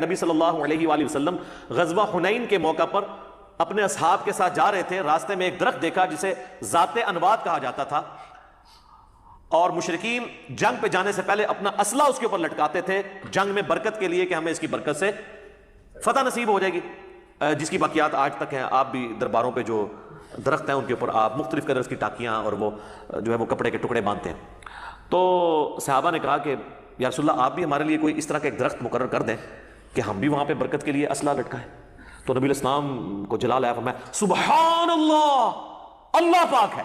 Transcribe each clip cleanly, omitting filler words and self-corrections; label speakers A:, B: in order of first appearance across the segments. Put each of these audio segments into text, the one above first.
A: نبی صلی اللہ علیہ وآلہ وسلم غزوہ حنین کے موقع پر اپنے اصحاب کے ساتھ جا رہے تھے، راستے میں ایک درخت دیکھا جسے ذات انواد کہا جاتا تھا، اور مشرکین جنگ پہ جانے سے پہلے اپنا اسلحہ اس کے اوپر لٹکاتے تھے جنگ میں برکت کے لیے کہ ہمیں اس کی برکت سے فتح نصیب ہو جائے گی، جس کی باقیات آج تک ہیں۔ آپ بھی درباروں پہ جو درخت ہیں ان کے اوپر آپ مختلف کلرز کی ٹاکیاں اور وہ جو ہے وہ کپڑے کے ٹکڑے باندھتے ہیں۔ تو صحابہ نے کہا کہ یا رسول اللہ آپ بھی ہمارے لیے کوئی اس طرح کا ایک درخت مقرر کر دیں کہ ہم بھی وہاں پہ برکت کے لیے اسلحہ لٹکائیں۔ تو نبی علیہ السلام کو جلال آیا، فرمایا سبحان اللہ، اللہ پاک ہے،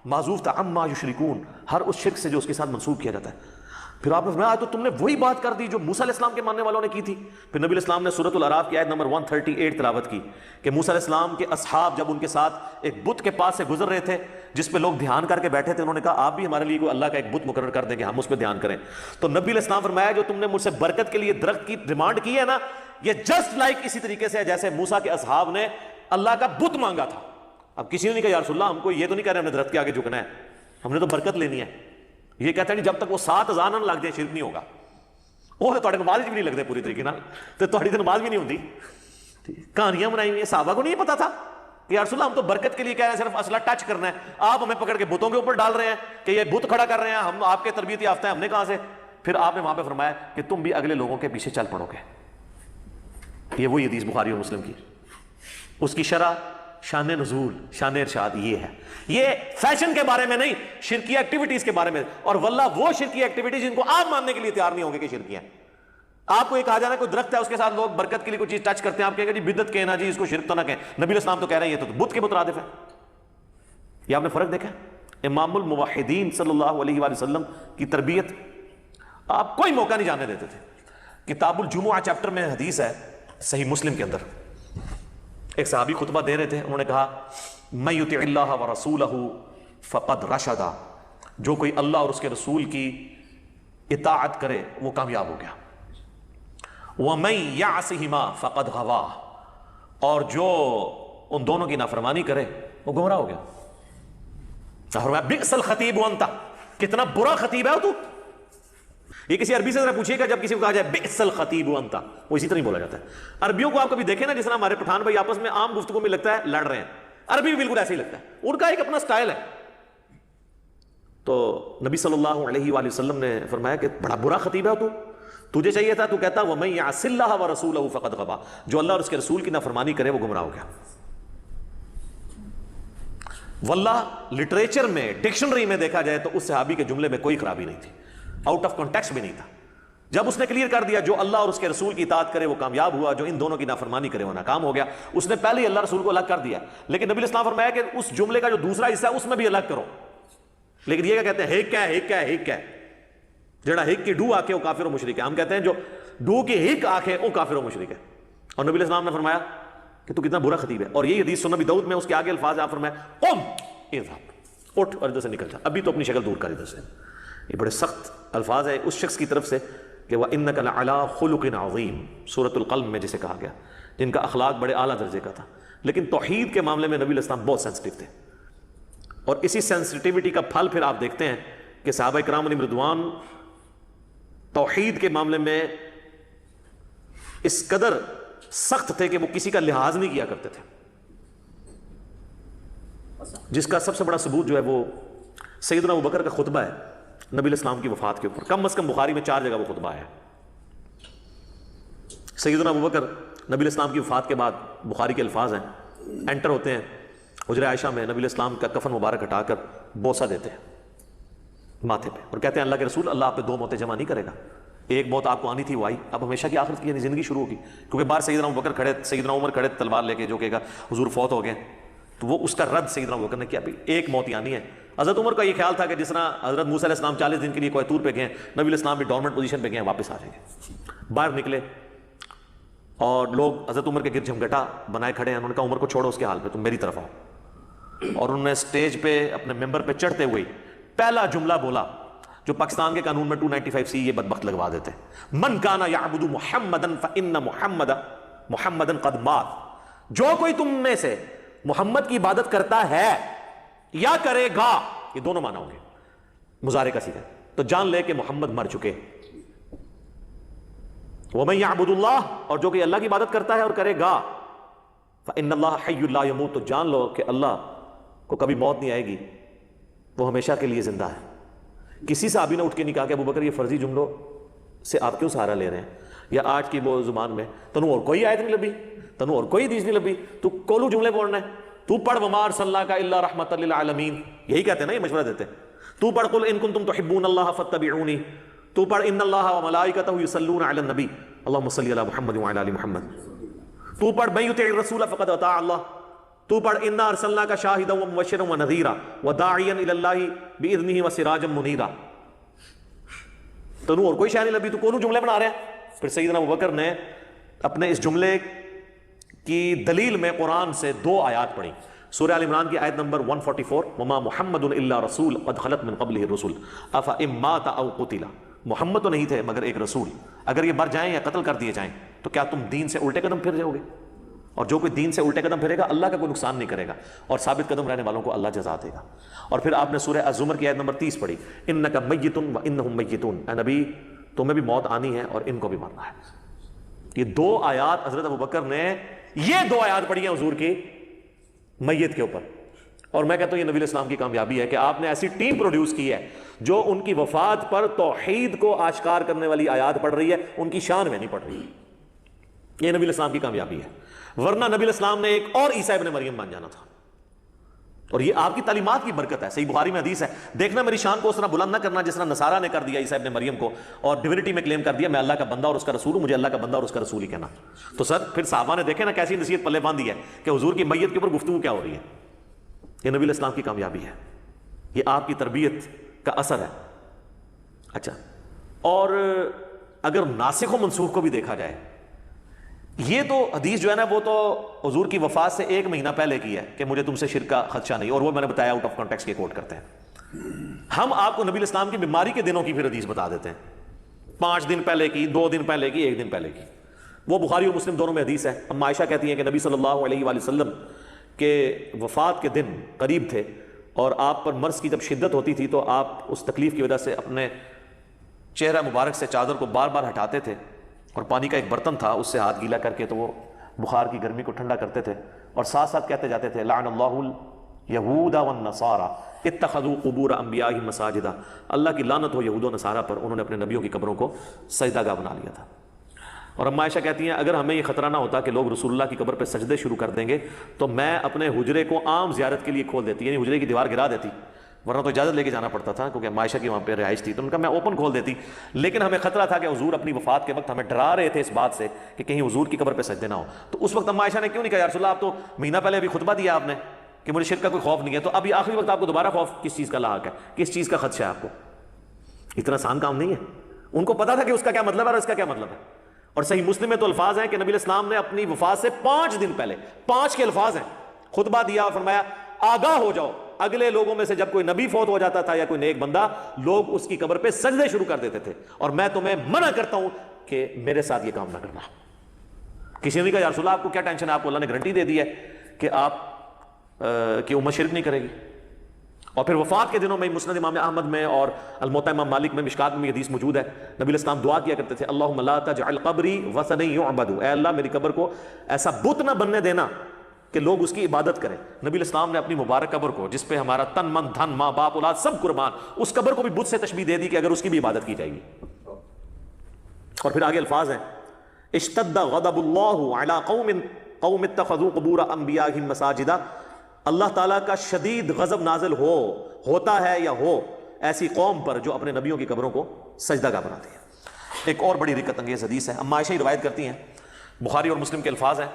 A: معذوف تھا عما یشرکون، ہر اس شرک سے جو اس کے ساتھ منسوب کیا جاتا ہے۔ پھر آپ نے فرمایا تو تم نے وہی بات کر دی جو موسیٰ علیہ السلام کے ماننے والوں نے کی تھی۔ پھر نبی علیہ السلام نے سورۃ الاعراف کی آیت نمبر 138 تلاوت کی کہ موسیٰ علیہ السلام کے اصحاب جب ان کے ساتھ ایک بت کے پاس سے گزر رہے تھے جس پہ لوگ دھیان کر کے بیٹھے تھے، انہوں نے کہا آپ بھی ہمارے لیے کوئی اللہ کا ایک بت مقرر کر دیں کہ ہم اس پہ دھیان کریں۔ تو نبی علیہ السلام فرمایا جو تم نے مجھ سے برکت کے لیے درخت کی ڈیمانڈ کی ہے نا، یہ جسٹ لائک اسی طریقے سے ہے جیسے موسیٰ کے اصحاب نے اللہ کا بت مانگا تھا۔ اب کسی نے نہیں کہا یا رسول اللہ ہم کو یہ تو نہیں کہہ رہے ہم نے درخت کے آگے جھکنا ہے، ہم نے تو برکت لینی ہے۔ یہ کہتے ہیں جب تک وہ 7 اذان نہ لگ جائے شرک نہیں ہوگا۔ وہ تو نماز بھی نہیں لگتے پوری طریقے نال، تو تھوڑی تو نماز بھی نہیں ہوتی۔ کہانیاں بنائی ہوئی ہیں، صحابہ کو نہیں پتا تھا کہ یا رسول اللہ ہم تو برکت کے لیے کہہ رہے ہیں، صرف اسلحہ ٹچ کرنا ہے، آپ ہمیں پکڑ کے بتوں کے اوپر ڈال رہے ہیں کہ یہ بت کھڑا کر رہے ہیں، ہم آپ کے تربیت یافتہ ہیں، ہم نے کہاں سے؟ پھر آپ نے وہاں پہ فرمایا کہ تم بھی اگلے لوگوں کے پیچھے چل پڑو گے۔ یہ وہی حدیث بخاری اور مسلم کی، اس کی شرح شان نزول، شان ارشاد یہ ہے۔ یہ فیشن کے بارے میں نہیں، شرکی ایکٹیویٹیز کے بارے میں، اور واللہ وہ شرکی ایکٹیویٹیز جن کو آپ ماننے کے لیے تیار نہیں ہوں گے کہ شرکی ہیں۔ آپ کو یہ کہا جانا ہے کوئی درخت ہے اس کے ساتھ لوگ برکت کے لیے کوئی چیز ٹچ کرتے ہیں، آپ کہیں گے جی بدعت کہنا جی اس کو شرک تو نہ کہیں۔ نبی علیہ السلام تو کہہ رہے ہیں یہ تو بت کے مترادف ہے۔ یہ آپ نے فرق دیکھا؟ امام الموحدین صلی اللہ علیہ وآلہ وسلم کی تربیت آپ کوئی موقع نہیں جانے دیتے تھے۔ کتاب الجمعہ چیپٹر میں حدیث ہے صحیح مسلم کے اندر، ایک صحابی خطبہ دے رہے تھے، انہوں نے کہا من یطع اللہ ورسولہ فقد رشد، جو کوئی اللہ اور اس کے رسول کی اطاعت کرے وہ کامیاب ہو گیا، وَمَن يَعْصِهِمَا فَقَدْ غَوَىٰ، اور جو ان دونوں کی نافرمانی کرے وہ گمراہ ہو گیا۔ بئس الخطیب انت، کتنا برا خطیب ہے تو۔ یہ کسی عربی سے ذرا پوچھیے گا جب کسی کو کہا جائے بئس الخطیب انت، وہ اسی طرح ہی بولا جاتا ہے۔ عربیوں کو آپ کبھی دیکھیں نا، جس طرح ہمارے پٹھان بھائی آپس میں عام گفتگو میں لگتا ہے لڑ رہے ہیں، عربی بھی بالکل ایسے ہی لگتا ہے، ان کا ایک اپنا سٹائل ہے۔ تو نبی صلی اللہ علیہ وآلہ وسلم نے فرمایا کہ بڑا برا خطیب ہے تو، تجھے چاہیے تھا تو کہتا وَمَن يَعْصِ اللَّهَ وَرَسُولَهُ فَقَدْ غَوَىٰ، جو اللہ اور اس کے رسول کی نافرمانی کرے وہ گمراہ ہو گیا۔ واللہ لٹریچر میں ڈکشنری میں دیکھا جائے تو اس صحابی کے جملے میں کوئی خرابی نہیں تھی، آؤٹ آف کانٹیکسٹ بھی نہیں تھا۔ جب اس نے کلیئر کر دیا جو اللہ اور اس کے رسول کی اطاعت کرے وہ کامیاب ہوا، جو ان دونوں کی نافرمانی کرے وہ ناکام ہو گیا، اس نے پہلے ہی اللہ رسول کو الگ کر دیا۔ لیکن نبی علیہ السلام فرمایا کہ اس جملے کا جو دوسرا حصہ ہے اس میں بھی الگ کرو۔ لیکن یہ کیا کہتے ہیں، ہک ہے، ہک ہے، ہک ہے، جڑا ہک کی ڈو آکے وہ کافر و مشرک ہے۔ ہم کہتے ہیں جو ڈو کی ہک آنکھ ہے وہ کافر و مشرک ہے۔ اور نبی علیہ السلام نے فرمایا کہ تو کتنا برا خطیب ہے۔ اور یہ حدیث سنن نبی داؤد میں اس کے آگے الفاظ آپ فرمایا قم اذهب، اٹھ اور ادھر سے نکل جا، ابھی تو اپنی شکل دور کر ادھر سے۔ یہ بڑے سخت الفاظ ہیں اس شخص کی طرف سے کہ وَإِنَّكَ لَعَلَىٰ خُلُقٍ عَظِيمٍ، سورۃ القلم میں جسے کہا گیا، جن کا اخلاق بڑے اعلیٰ درجے کا تھا۔ لیکن توحید کے معاملے میں نبی علیہ السلام بہت سینسٹیو تھے، اور اسی سینسٹیوٹی کا پھل پھر آپ دیکھتے ہیں کہ صحابہ کرام علیہم رضوان توحید کے معاملے میں اس قدر سخت تھے کہ وہ کسی کا لحاظ نہیں کیا کرتے تھے، جس کا سب سے بڑا ثبوت جو ہے وہ سیدنا ابوبکر کا خطبہ ہے نبی علیہ السلام کی وفات کے اوپر۔ کم از کم بخاری میں 4 جگہ وہ خطبہ ہے۔ سیدنا ابوبکر نبی علیہ السلام کی وفات کے بعد، بخاری کے الفاظ ہیں، انٹر ہوتے ہیں حجرہ عائشہ میں، نبی علیہ السلام کا کفن مبارک ہٹا کر بوسہ دیتے ہیں ماتھے پہ، اور کہتے ہیں اللہ کے رسول اللہ آپ پہ 2 موتیں جمع نہیں کرے گا، ایک موت آپ کو آنی تھی وہ آئی، اب ہمیشہ کی آخرت کی یعنی زندگی شروع ہوگی۔ کیونکہ باہر سیدنا ابوبکر کھڑے، سیدنا عمر کھڑے تلوار لے کے، جو کہے گا حضور فوت ہو گئے، تو وہ اس کا رد سیدنا ابوبکر نے کیا، ایک موت ہی آنی ہے۔ حضرت عمر کا یہ خیال تھا کہ جس طرح حضرت موسیٰ علیہ السلام 40 دن کے لیے کوہ طور پہ گئے، نبی علیہ السلام بھی ڈورمنٹ پوزیشن پہ گئے، واپس آ جائیں گے۔ باہر نکلے اور لوگ حضرت عمر کے گرد جھمگٹا بنائے کھڑے ہیں، انہوں نے کہا عمر کو چھوڑو اس کے حال پہ، تم میری طرف آؤ۔ اور انہوں نے اسٹیج پہ اپنے ممبر پہ چڑھتے ہوئے پہلا جملہ بولا جو پاکستان کے قانون میں 295C یہ بدبخت لگوا دیتے ہیں، من کانا یعبد محمدن فإن محمدن قد مات، جو کوئی تم میں سے محمد کی عبادت کرتا ہے یا کرے گا، یہ دونوں معنی ہوں گے مضارع کا صیغہ، تو جان لے کہ محمد مر چکے۔ وَمَن يَعْبُدُ اللَّهَ، اور جو کہ اللہ کی عبادت کرتا ہے اور کرے گا، فَإِنَّ اللَّهَ حَيٌّ لَا يَمُوتُ، تو جان لو کہ اللہ کو کبھی موت نہیں آئے گی، وہ ہمیشہ کے لیے زندہ ہے۔ کسی صحابی نے اٹھ کے نہیں کہا کہ ابو بکر یہ فرضی جملوں سے آپ کیوں سہارا لے رہے ہیں، یا آج کی وہ زبان میں تنوں اور کوئی آیت نہیں لبھی، تنوں اور کوئی حدیث نہیں لبھی، تو کولو جملے بولنا ہے، تو پڑھ وَمَا أَرْسَلْنَاكَ إِلَّا رَحْمَةً لِّلْعَالَمِينَ، یہی کہتے ہیں نا، یہ مشورہ دیتے ہیں۔ تو پڑھ قُلْ إِن كُنتُمْ تُحِبُّونَ اللَّهَ فَاتَّبِعُونِي، تو پڑھ إِنَّ اللَّهَ وَمَلَائِكَتَهُ يُصَلُّونَ عَلَى النَّبِيِّ اللهم صل على محمد وعلى آل محمد، تو پڑھ مَن يُطِعِ الرَّسُولَ فقد اطاع اللَّهَ، تو پڑھ إِنَّا أَرْسَلْنَاكَ شَاهِدًا وَمُبَشِّرًا وَنَذِيرًا وَدَاعِيًا إِلَى اللَّهِ بِإِذْنِهِ وَسِرَاجًا مُنِيرًا۔ تنوں اور کوئی شے نہیں لبھی، تو کونوں جملے بنا رہے ہیں۔ پھر سیدنا ابوبکر نے اپنے اس جملے کی دلیل میں قرآن سے 2 آیات پڑھی۔ سورہ آل عمران کی آیت نمبر 144، وما محمد الا رسول قد خلت من قبلہ الرسل افإن مات او قتل، محمد تو نہیں تھے مگر ایک رسول، اگر یہ مر جائیں یا قتل کر دیے جائیں تو کیا تم دین سے الٹے قدم پھر جاؤ گے؟ اور جو کوئی دین سے الٹے قدم پھرے گا اللہ کا کوئی نقصان نہیں کرے گا، اور ثابت قدم رہنے والوں کو اللہ جزا دے گا۔ اور پھر آپ نے سورہ الزمر کی آیت نمبر 30 پڑھی، انک میت وانہم میتون، اے نبی تمہیں بھی موت آنی ہے اور ان کو بھی مرنا ہے۔ یہ 2 آیات حضرت ابوبکر نے، یہ 2 آیات پڑھی ہیں حضور کی میت کے اوپر، اور میں کہتا ہوں یہ نبی الاسلام کی کامیابی ہے کہ آپ نے ایسی ٹیم پروڈیوس کی ہے جو ان کی وفات پر توحید کو آشکار کرنے والی آیات پڑھ رہی ہے، ان کی شان میں نہیں پڑھ رہی۔ یہ نبی الاسلام کی کامیابی ہے، ورنہ نبی الاسلام نے ایک اور عیسیٰ ابن مریم بن جانا تھا، اور یہ آپ کی تعلیمات کی برکت ہے۔ صحیح بخاری میں حدیث ہے، دیکھنا میری شان کو اس طرح بلند نہ کرنا جس طرح نصارہ نے کر دیا عیسیٰ ابن مریم کو، اور ڈیوینٹی میں کلیم کر دیا میں اللہ کا بندہ اور اس کا رسول ہوں، مجھے اللہ کا بندہ اور اس کا رسول ہی کہنا۔ تو سر پھر صحابہ نے دیکھے نا کیسی نصیحت پلے باندھی ہے کہ حضور کی میت کے اوپر گفتگو کیا ہو رہی ہے۔ یہ نبی الاسلام کی کامیابی ہے، یہ آپ کی تربیت کا اثر ہے۔ اچھا، اور اگر ناسخ و منسوخ کو بھی دیکھا جائے، یہ تو حدیث جو ہے نا وہ تو حضور کی وفات سے 1 مہینہ پہلے کی ہے کہ مجھے تم سے شرک کا خدشہ نہیں، اور وہ میں نے بتایا آؤٹ آف کانٹیکسٹ کے کوٹ کرتے ہیں۔ ہم آپ کو نبی الاسلام کی بیماری کے دنوں کی پھر حدیث بتا دیتے ہیں، 5 دن پہلے کی، 2 دن پہلے کی، 1 دن پہلے کی، وہ بخاری اور مسلم دونوں میں حدیث ہے۔ اما عائشہ کہتی ہیں کہ نبی صلی اللہ علیہ وآلہ وسلم کے وفات کے دن قریب تھے، اور آپ پر مرض کی جب شدت ہوتی تھی تو آپ اس تکلیف کی وجہ سے اپنے چہرہ مبارک سے چادر کو بار بار ہٹاتے تھے، اور پانی کا ایک برتن تھا اس سے ہاتھ گیلا کر کے تو وہ بخار کی گرمی کو ٹھنڈا کرتے تھے، اور ساتھ ساتھ کہتے جاتے تھے لعن اللہ الیہود والنصارى اتخذوا قبور انبیائہم مساجدا، اللہ کی لعنت ہو یہود و نصارہ پر، انہوں نے اپنے نبیوں کی قبروں کو سجدہ گاہ بنا لیا تھا۔ اور اما عائشہ کہتی ہیں اگر ہمیں یہ خطرہ نہ ہوتا کہ لوگ رسول اللہ کی قبر پہ سجدے شروع کر دیں گے تو میں اپنے حجرے کو عام زیارت کے لیے کھول دیتی، یعنی حجرے کی دیوار گرا دیتی، ورنہ تو اجازت لے کے جانا پڑتا تھا کیونکہ اما عائشہ کی وہاں پہ رہائش تھی، تو ان کا میں اوپن کھول دیتی، لیکن ہمیں خطرہ تھا کہ حضور اپنی وفات کے وقت ہمیں ڈرا رہے تھے اس بات سے کہ کہیں حضور کی قبر پہ سجدے نہ ہو۔ تو اس وقت اما عائشہ نے کیوں نہیں کہا یا رسول اللہ آپ تو مہینہ پہلے ابھی خطبہ دیا آپ نے کہ مجھے شرک کا کوئی خوف نہیں ہے، تو ابھی آخری وقت آپ کو دوبارہ خوف کس چیز کا لاحق ہے، کس چیز کا خدشہ ہے آپ کو؟ اتنا آسان کام نہیں ہے، ان کو پتا تھا کہ اس کا کیا مطلب ہے اور اس کا کیا مطلب ہے۔ اور صحیح مسلم میں تو الفاظ ہیں کہ نبی الاسلام نے اپنی وفات سے 5 دن پہلے، 5 کے الفاظ ہیں، خطبہ دیا اور فرمایا آگاہ ہو جاؤ، اگلے لوگوں میں سے جب کوئی نبی فوت ہو جاتا تھا یا کوئی نیک بندہ، لوگ اس کی قبر پہ سجدے شروع کر دیتے تھے، اور میں تمہیں منع کرتا ہوں کہ میرے ساتھ یہ کام نہ کرنا۔ کسی نے کہا یا رسول اللہ آپ کو کیا ٹینشن ہے، آپ کو اللہ نے گارنٹی دے دی ہے کہ آپ کی امت شرک نہیں کرے گی۔ اور پھر وفات کے دنوں میں مسند امام احمد میں اور الموطا امام مالک میں مشکات میں حدیث موجود ہے، نبی الاسلام دعا کیا کرتے تھے اللہم لا تجعل قبری وثنا یعبد، اے اللہ میری قبر کو ایسا بت نہ بننے دینا کہ لوگ اس کی عبادت کریں۔ نبی الاسلام نے اپنی مبارک قبر کو جس پہ ہمارا تن من دھن ماں باپ اولاد سب قربان، اس قبر کو بھی بت سے تشبیہ دے دی کہ اگر اس کی بھی عبادت کی جائے گی۔ اور پھر آگے الفاظ ہیں اشتد غضب اللہ علی قوم اتخذوا قبور انبیائہم مساجدا، اللہ تعالیٰ کا شدید غضب نازل ہوتا ہے یا ہو ایسی قوم پر جو اپنے نبیوں کی قبروں کو سجدہ گاہ بناتی ہے۔ ایک اور بڑی رکت انگیز حدیث ہے، اما عائشہ روایت کرتی ہیں، بخاری اور مسلم کے الفاظ ہیں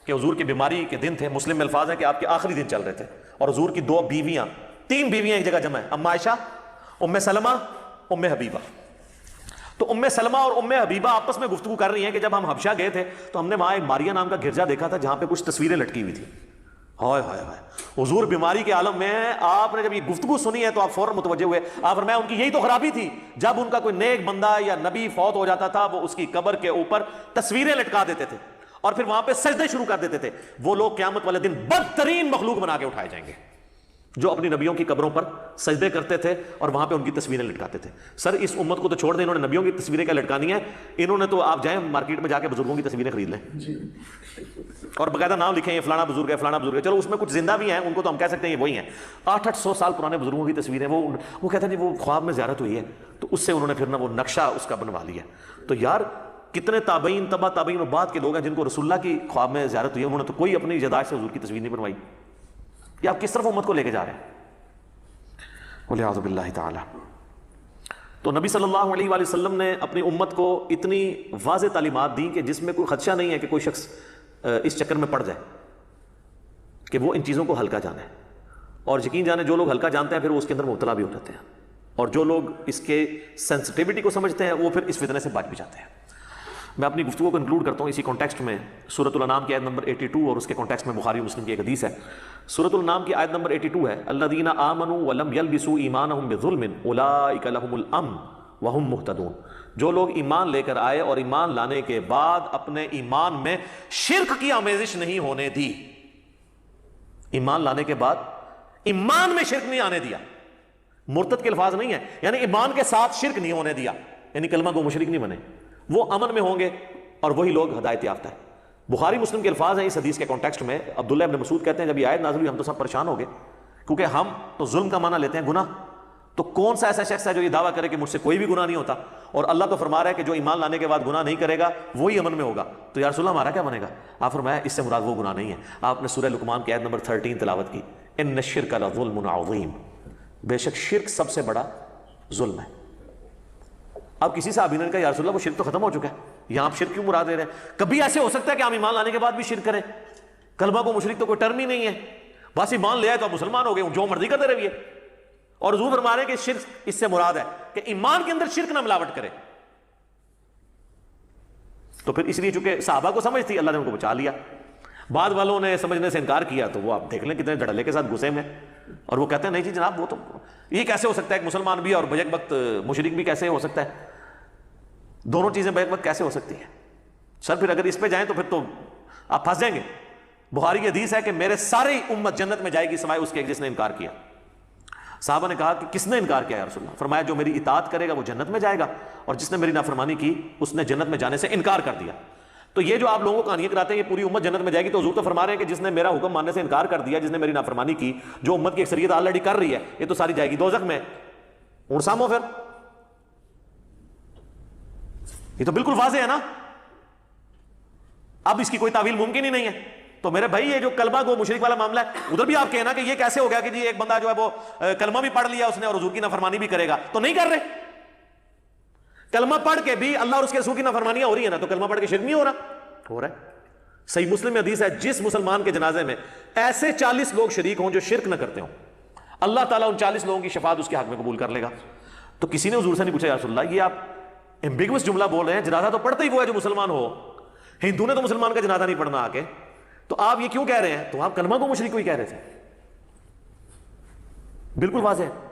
A: کہ حضور کی بیماری کے دن تھے، مسلم میں الفاظ ہیں کہ آپ کے آخری دن چل رہے تھے، اور حضور کی 2 بیویاں، 3 بیویاں ایک جگہ جمع ہیں، اما عائشہ، ام سلمہ، ام حبیبہ۔ تو ام سلمہ اور ام حبیبہ آپس میں گفتگو کر رہی ہیں کہ جب ہم حبشہ گئے تھے تو ہم نے وہاں ایک ماریا نام کا گرجا دیکھا تھا جہاں پہ کچھ تصویریں لٹکی ہوئی تھی۔ ہائے ہائے ہائے، حضور بیماری کے عالم میں آپ نے جب یہ گفتگو سنی ہے تو آپ فوراً متوجہ ہوئے، آپ فرمایا ان کی یہی تو خرابی تھی، جب ان کا کوئی نیک بندہ یا نبی فوت ہو جاتا تھا وہ اس کی قبر کے اوپر تصویریں لٹکا دیتے تھے اور پھر وہاں پہ سجدے شروع کر دیتے تھے۔ وہ لوگ قیامت والے دن بدترین مخلوق بنا کے اٹھائے جائیں گے۔ جو اپنی نبیوں کی قبروں پر سجدے کرتے تھے اور وہاں پہ ان کی تصویریں لٹکاتے تھے. سر اس امت کو تو چھوڑ دیں, انہوں نے نبیوں کی تصویریں کیا لٹکانی ہیں, انہوں نے تو آپ جائیں مارکیٹ میں جا کے بزرگوں کی تصویریں خرید لیں اور باقاعدہ نام لکھیں یہ فلانا بزرگ ہے فلانا بزرگ ہے. چلو اس میں کچھ زندہ بھی ہیں, ان کو تو ہم کہہ سکتے ہیں یہ وہی ہیں. 800 سال پرانے بزرگوں کی تصویریں, وہ کہتے ہیں وہ خواب میں زیارت ہوئی ہے, تو اس سے انہوں نے پھر نا وہ نقشہ اس کا بنوا لیا. تو یار کتنے تابعین تبا تابعین و بعد کے لوگ ہیں جن کو رسول اللہ کی خواب میں زیارت ہوئی ہے, انہوں نے تو کوئی اپنی یاداشت سے حضور کی تصویر نہیں بنوائی. یہ آپ کس طرف امت کو لے کے جا رہے ہیں؟ والعیاذ باللہ تعالی. تو نبی صلی اللہ علیہ وآلہ وسلم نے اپنی امت کو اتنی واضح تعلیمات دی کہ جس میں کوئی خدشہ نہیں ہے کہ کوئی شخص اس چکر میں پڑ جائے کہ وہ ان چیزوں کو ہلکا جانے, اور یقین جانے جو لوگ ہلکا جانتے ہیں پھر وہ اس کے اندر مبتلا بھی ہو جاتے ہیں, اور جو لوگ اس کے سینسٹیوٹی کو سمجھتے ہیں وہ پھر اس فتنے سے بچ بھی جاتے ہیں. میں اپنی گفتگو کو انکلوڈ کرتا ہوں اسی کانٹیکسٹ میں سورۃ الانعام کی آیت نمبر 82, اور اس کے کانٹیکسٹ میں بخاری و مسلم کی ایک حدیث ہے. سورۃ الانعام کی آیت نمبر 82 ہے, الذین آمنوا ولم یلبسوا ایمانہم بظلم اولئک لہم الامن وہم مہتدون. جو لوگ ایمان لے کر آئے اور ایمان لانے کے بعد اپنے ایمان میں شرک کی آمیزش نہیں ہونے دی, ایمان لانے کے بعد ایمان میں شرک نہیں آنے دیا, مرتد کے الفاظ نہیں ہے, یعنی ایمان کے ساتھ شرک نہیں ہونے دیا, یعنی کلمہ گو مشرک نہیں بنے, وہ امن میں ہوں گے اور وہی لوگ ہدایت یافتہ ہیں. بخاری مسلم کے الفاظ ہیں اس حدیث کے کانٹیکسٹ میں. عبداللہ ابن مسعود کہتے ہیں جب یہ آیت نازل ہوئی ہم تو سب پریشان ہو گئے, کیونکہ ہم تو ظلم کا معنی لیتے ہیں گناہ, تو کون سا ایسا شخص ہے جو یہ دعویٰ کرے کہ مجھ سے کوئی بھی گناہ نہیں ہوتا, اور اللہ تو فرما رہا ہے کہ جو ایمان لانے کے بعد گناہ نہیں کرے گا وہی امن میں ہوگا. تو یا رسول اللہ ہمارا کیا بنے گا؟ آپ فرمایا اس سے مراد وہ گناہ نہیں ہے. آپ نے سورہ لقمان کی آیت نمبر 13 تلاوت کی, ان الشرک لظلم عظیم, بے شک شرک سب سے بڑا ظلم ہے. اب کسی صحابی نے کہا یا رسول اللہ وہ شرک تو ختم ہو چکا ہے, یہاں آپ شرک کیوں مراد دے رہے ہیں؟ کبھی ایسے ہو سکتا ہے کہ ہم ایمان لانے کے بعد بھی شرک کریں؟ کلمہ کو مشرک تو کوئی ٹرم ہی نہیں ہے, بس ایمان لے آئے تو آپ مسلمان ہو گئے, جو مرضی کرتے رہیے. اور حضور فرما رہے ہیں کہ شرک اس سے مراد ہے کہ ایمان کے اندر شرک نہ ملاوٹ کرے. تو پھر اس لیے چونکہ صحابہ کو سمجھ تھی اللہ نے ان کو بچا لیا, بعد والوں نے سمجھنے سے انکار کیا تو وہ آپ دیکھ لیں کتنے دھڑلے کے ساتھ گھسے میں, اور وہ کہتے ہیں نہیں جی جناب وہ تو یہ کیسے ہو سکتا ہے, ایک مسلمان بھی اور بیک وقت مشرک بھی کیسے ہو سکتا ہے, دونوں چیزیں بیک وقت کیسے ہو سکتی ہیں؟ سر پھر اگر اس پہ جائیں تو پھر تو آپ پھنس جائیں گے. بخاری کی حدیث ہے کہ میرے ساری امت جنت میں جائے گی سوائے اس کے ایک جس نے انکار کیا. صحابہ نے کہا کہ کس نے انکار کیا یا رسول اللہ؟ فرمایا جو میری اطاعت کرے گا وہ جنت میں جائے گا, اور جس نے میری نافرمانی کی اس نے جنت میں جانے سے انکار کر دیا. تو یہ جو آپ لوگوں کو کہانیاں کراتے ہیں یہ پوری امت جنت میں جائے گی, تو حضور تو فرما رہے ہیں کہ جس نے میرا حکم ماننے سے انکار کر دیا, جس نے میری نافرمانی کی, جو امت کی اکثریت آلریڈی کر رہی ہے, یہ تو ساری جائے گی دوزخ میں. اونٹ سامو پھر یہ تو بالکل واضح ہے نا, اب اس کی کوئی تعویل ممکن ہی نہیں ہے. تو میرے بھائی یہ جو کلمہ گو مشرک والا معاملہ ہے, ادھر بھی آپ کہنا کہ یہ کیسے ہو گیا کہ جی ایک بندہ جو ہے وہ کلمہ بھی پڑھ لیا اس نے اور حضور کی نافرمانی بھی کرے گا, تو نہیں کر رہے. کلمہ پڑھ کے بھی اللہ اور اس کے رسول کی نافرمانیاں ہو رہی ہیں نا, تو کلمہ پڑھ کے شرک نہیں ہو رہا؟ ہو رہا ہے. صحیح مسلم میں حدیث ہے جس مسلمان کے جنازے میں ایسے 40 لوگ شریک ہوں جو شرک نہ کرتے ہوں, اللہ تعالیٰ ان 40 لوگوں کی شفاعت اس کے حق میں قبول کر لے گا. تو کسی نے حضور سے نہیں پوچھا یا رسول اللہ یہ آپ ایمبیگوس جملہ بول رہے ہیں, جنازہ تو پڑھتا ہی وہ ہے جو مسلمان ہو, ہندو نے تو مسلمان کا جنازہ نہیں پڑھنا آ کے, تو آپ یہ کیوں کہہ رہے ہیں؟ تو آپ کلمہ کو مشرک کو ہی کہہ رہے تھے. بالکل واضح ہے.